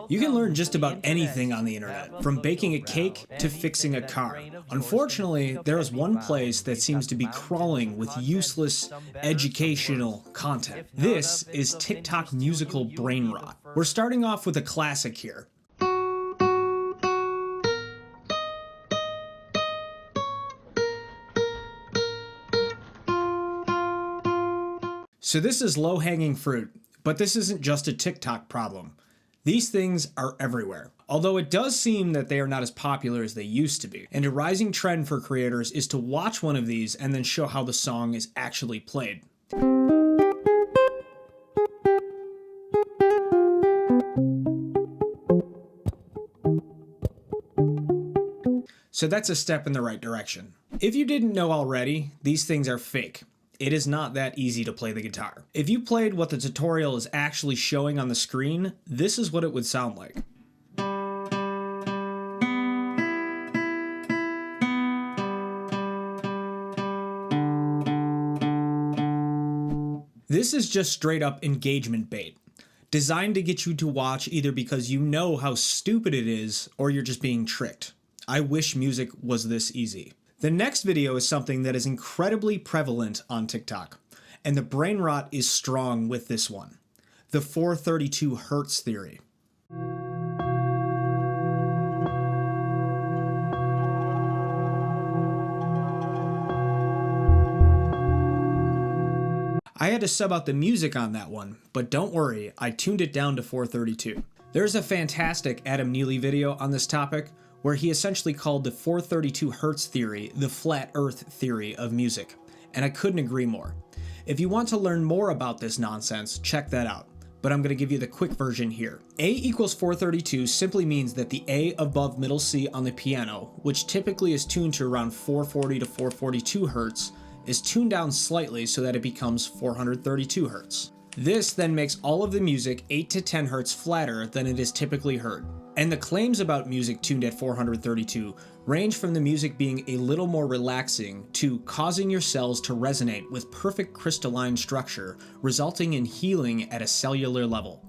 You can learn just about anything on the internet, from baking a cake to fixing a car. Unfortunately, there is one place that seems to be crawling with useless educational content. This is TikTok musical Brainrot. We're starting off with a classic here. So this is low-hanging fruit, but this isn't just a TikTok problem. These things are everywhere. Although it does seem that they are not as popular as they used to be. And a rising trend for creators is to watch one of these and then show how the song is actually played. So that's a step in the right direction. If you didn't know already, these things are fake. It is not that easy to play the guitar. If you played what the tutorial is actually showing on the screen, this is what it would sound like. This is just straight up engagement bait, designed to get you to watch either because you know how stupid it is or you're just being tricked. I wish music was this easy. The next video is something that is incredibly prevalent on TikTok, and the brain rot is strong with this one. The 432 Hertz theory. I had to sub out the music on that one, but don't worry, I tuned it down to 432. There's a fantastic Adam Neely video on this topic, where he essentially called the 432 Hertz theory the flat earth theory of music, and I couldn't agree more. If you want to learn more about this nonsense, check that out, but I'm going to give you the quick version here. A equals 432 simply means that the A above middle C on the piano, which typically is tuned to around 440 to 442 Hertz, is tuned down slightly so that it becomes 432 Hertz. This then makes all of the music 8 to 10 Hertz flatter than it is typically heard. And the claims about music tuned at 432 range from the music being a little more relaxing to causing your cells to resonate with perfect crystalline structure, resulting in healing at a cellular level.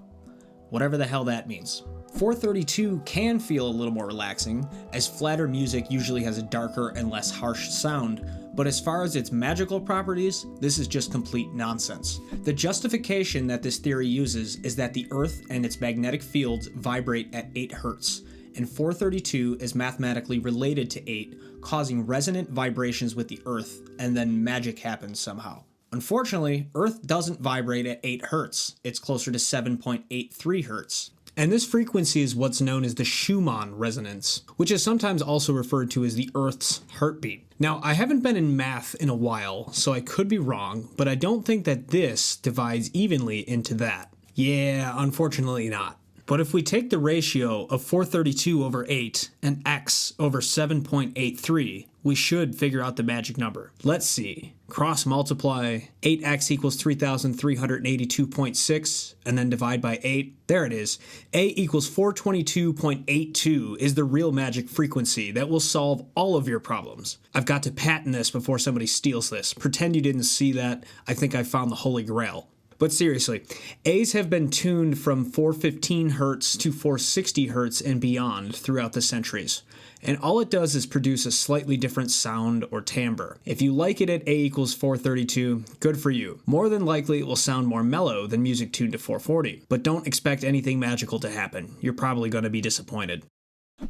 Whatever the hell that means. 432 can feel a little more relaxing, as flatter music usually has a darker and less harsh sound, but as far as its magical properties, this is just complete nonsense. The justification that this theory uses is that the Earth and its magnetic fields vibrate at 8 Hertz, and 432 is mathematically related to 8, causing resonant vibrations with the Earth, and then magic happens somehow. Unfortunately, Earth doesn't vibrate at 8 Hertz, it's closer to 7.83 Hertz. And this frequency is what's known as the Schumann resonance, which is sometimes also referred to as the Earth's heartbeat. Now, I haven't been in math in a while, so I could be wrong, but I don't think that this divides evenly into that. Yeah, unfortunately not. But if we take the ratio of 432 over 8 and x over 7.83, we should figure out the magic number. Let's see. Cross multiply 8x equals 3,382.6 and then divide by 8. There it is. A equals 422.82 is the real magic frequency that will solve all of your problems. I've got to patent this before somebody steals this. Pretend you didn't see that. I think I found the holy grail. But seriously, A's have been tuned from 415 Hz to 460 Hz and beyond throughout the centuries. And all it does is produce a slightly different sound or timbre. If you like it at A equals 432, good for you. More than likely it will sound more mellow than music tuned to 440. But don't expect anything magical to happen. You're probably going to be disappointed.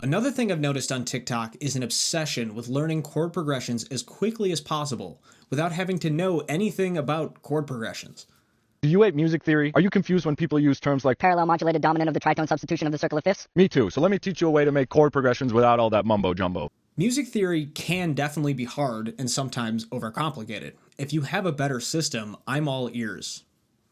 Another thing I've noticed on TikTok is an obsession with learning chord progressions as quickly as possible without having to know anything about chord progressions. Do you hate music theory? Are you confused when people use terms like parallel modulated dominant of the tritone substitution of the circle of fifths? Me too, so let me teach you a way to make chord progressions without all that mumbo jumbo. Music theory can definitely be hard and sometimes overcomplicated. If you have a better system, I'm all ears.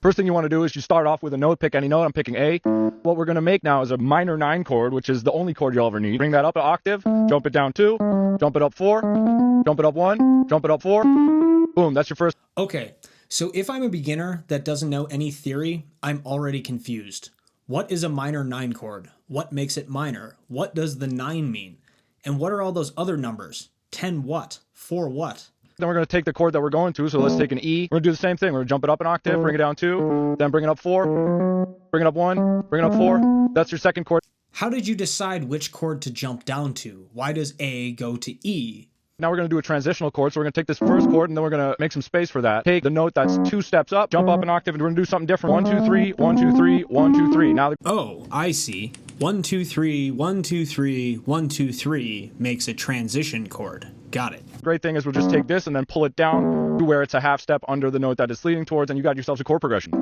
First thing you want to do is you start off with a note, pick any note. I'm picking A. What we're going to make now is a minor 9 chord, which is the only chord you'll ever need. Bring that up an octave, jump it down 2, jump it up 4, jump it up 1, jump it up 4. Boom, that's your first. Okay. So if I'm a beginner that doesn't know any theory, I'm already confused. What is a minor 9 chord? What makes it minor? What does the 9 mean? And what are all those other numbers? 10 what? 4 what? Then we're going to take the chord that we're going to, so let's take an E. We're going to do the same thing. We're going to jump it up an octave, bring it down 2, then bring it up 4, bring it up 1, bring it up 4. That's your second chord. How did you decide which chord to jump down to? Why does A go to E? Now we're going to do a transitional chord, so we're going to take this first chord, and then we're going to make some space for that. Take the note that's 2 steps up, jump up an octave, and we're going to do something different. 1, 2, 3, 1, 2, 3, 1, 2, 3. Now, Oh, I see. 1, 2, 3, 1, 2, 3, 1, 2, 3 makes a transition chord. Got it. the great thing is we'll just take this and then pull it down to where it's a half step under the note that it's leading towards, and you got yourselves a chord progression.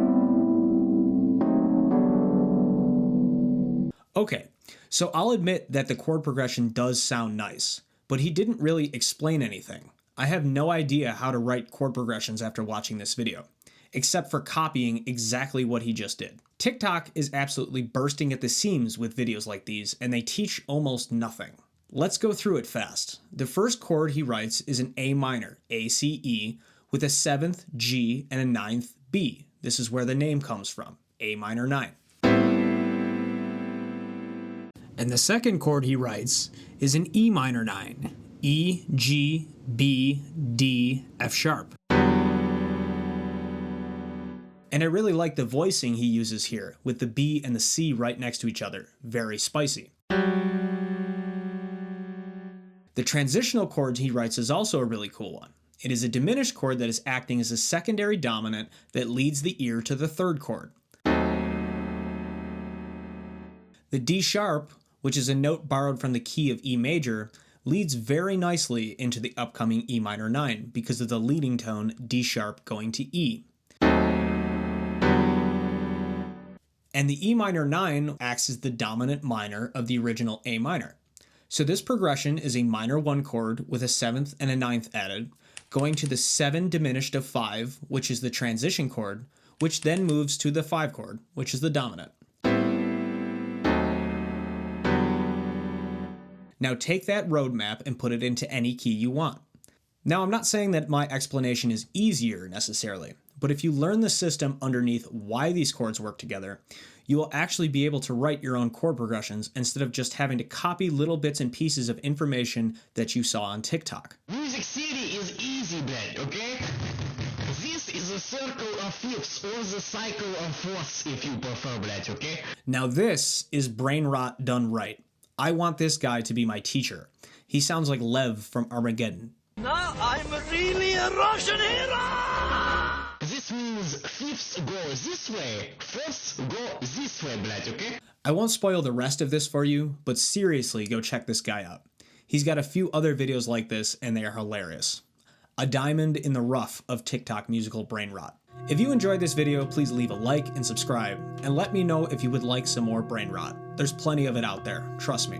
Okay, so I'll admit that the chord progression does sound nice, but he didn't really explain anything. I have no idea how to write chord progressions after watching this video, except for copying exactly what he just did. TikTok is absolutely bursting at the seams with videos like these, and they teach almost nothing. Let's go through it fast. The first chord he writes is an A minor, A-C-E, with a 7th G and a 9th B. This is where the name comes from, A minor 9. And the second chord he writes is an E minor 9, E, G, B, D, F sharp. And I really like the voicing he uses here, with the B and the C right next to each other. Very spicy. The transitional chord he writes is also a really cool one. It is a diminished chord that is acting as a secondary dominant that leads the ear to the third chord. The D sharp, which is a note borrowed from the key of E major, leads very nicely into the upcoming E minor 9 because of the leading tone D sharp going to E. And the E minor 9 acts as the dominant minor of the original A minor. So this progression is a minor 1 chord with a 7th and a 9th added, going to the 7 diminished of 5, which is the transition chord, which then moves to the 5 chord, which is the dominant. Now take that roadmap and put it into any key you want. Now I'm not saying that my explanation is easier necessarily, but if you learn the system underneath why these chords work together, you will actually be able to write your own chord progressions instead of just having to copy little bits and pieces of information that you saw on TikTok. Music theory is easy, блядь, okay? This is a circle of fifths or the cycle of fourths if you prefer, блядь, okay? Now this is Brainrot done right. I want this guy to be my teacher. He sounds like Lev from Armageddon. Now I'm really a Russian hero! This means fifths go this way, fourths go this way, блядь, okay? I won't spoil the rest of this for you, but seriously go check this guy out. He's got a few other videos like this and they are hilarious. A diamond in the rough of TikTok musical brain rot. If you enjoyed this video, please leave a like and subscribe, and let me know if you would like some more brain rot. There's plenty of it out there, trust me.